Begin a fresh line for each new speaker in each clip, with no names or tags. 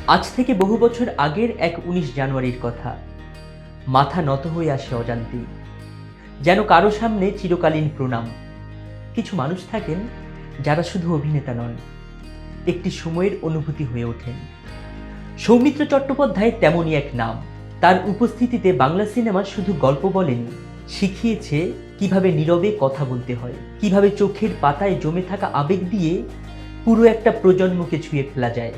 আজ থেকে বহু বছর আগের এক ১৯ জানুয়ারির কথা। মাথা নত হয়ে আসে অজান্তেই, যেন কারো সামনে চিরকালীন প্রণাম। কিছু মানুষ থাকেন যারা শুধু অভিনেতা নন, একটি সময়ের অনুভূতি হয়ে ওঠেন। সৌমিত্র চট্টোপাধ্যায় তেমনই এক নাম। তার উপস্থিতিতে বাংলা সিনেমা শুধু গল্প বলেনি, শিখিয়েছে কিভাবে নীরবে কথা বলতে হয়, কিভাবে চোখের পাতায় জমে থাকা আবেগ দিয়ে পুরো একটা প্রজন্মকে ছুঁয়ে ফেলা যায়।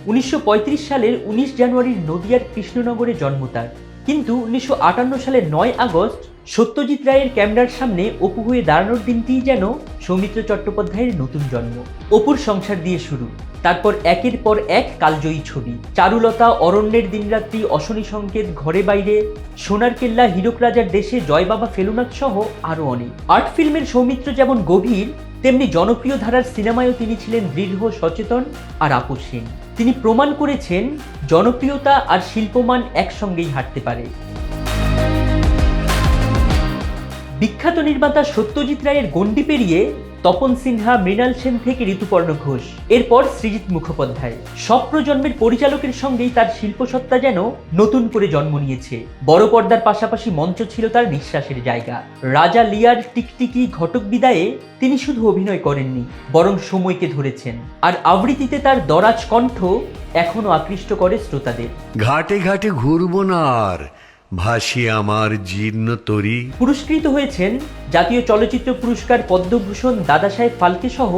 ১৯৩৫ সালের ১৯ জানুয়ারির নদিয়ার কৃষ্ণনগরে জন্ম তার। কিন্তু ১৯৫৮ সালের ৯ আগস্ট সত্যজিৎ রায়ের ক্যামেরার সামনে অপু হয়ে দাঁড়ানোর দিনটিই যেন সৌমিত্র চট্টোপাধ্যায়ের নতুন জন্ম। অপুর সংসার দিয়ে শুরু, তারপর একের পর এক কালজয়ী ছবি, চারুলতা, অরণ্যের দিনরাত্রি, অশনি সংকেত, ঘরে বাইরে, সোনার কেল্লা, হীরক রাজার দেশে, জয় বাবা ফেলুনাথ সহ আরো অনেক। আর্ট ফিল্মের সৌমিত্র যেমন গভীর, তেমনি জনপ্রিয় ধারার সিনেমায়ও তিনি ছিলেন দৃঢ়, সচেতন আর আপোষহীন। তিনি প্রমাণ করেছেন জনপ্রিয়তা আর শিল্পমান একসঙ্গেই হাঁটতে পারে। বিখ্যাত নির্মাতা সত্যজিৎ রায়ের গণ্ডি পেরিয়ে তপন সিনহা, মৃণাল সেন থেকে ঋতুপর্ণ ঘোষ, এরপর সৃজিত মুখোপাধ্যায়, সব প্রজন্মের পরিচালকের সঙ্গেই তার শিল্পসত্তা যেন নতুন করে জন্ম নিয়েছে। বড় পর্দার পাশাপাশি মঞ্চ ছিল তার নিঃশ্বাসের জায়গা। রাজা, লিয়ার, টিকটিকি, ঘটক বিদায়ে তিনি শুধু অভিনয় করেননি, বরং সময়কে ধরেছেন। আর আবৃত্তিতে তার দরাজ কণ্ঠ এখনো আকৃষ্ট করে শ্রোতাদের।
ঘাটে ঘাটে ঘুরবো না আর, ভাসি আমার জীর্ণ তরী।
পুরস্কৃত হয়েছেন জাতীয় চলচ্চিত্র পুরস্কার, পদ্মভূষণ, দাদাসাহেব ফালকে সহ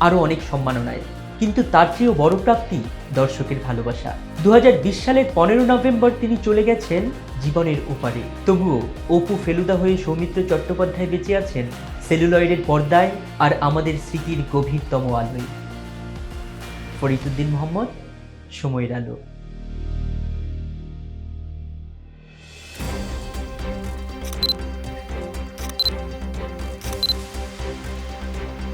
আরো অনেক সম্মাননায়। কিন্তু তার চেয়েও বড় প্রাপ্তি দর্শকের ভালোবাসা। ২০২০ সালের ১৫ নভেম্বর তিনি চলে গেছেন জীবনের ওপারে। তবুও অপু, ফেলুদা হয়ে সৌমিত্র চট্টোপাধ্যায় বেঁচে আছেন সেলুলয়েডের পর্দায় আর আমাদের স্মৃতির গভীরতম আলোয়। ফরিদউদ্দিন মোহাম্মদ, সময়ের আলো।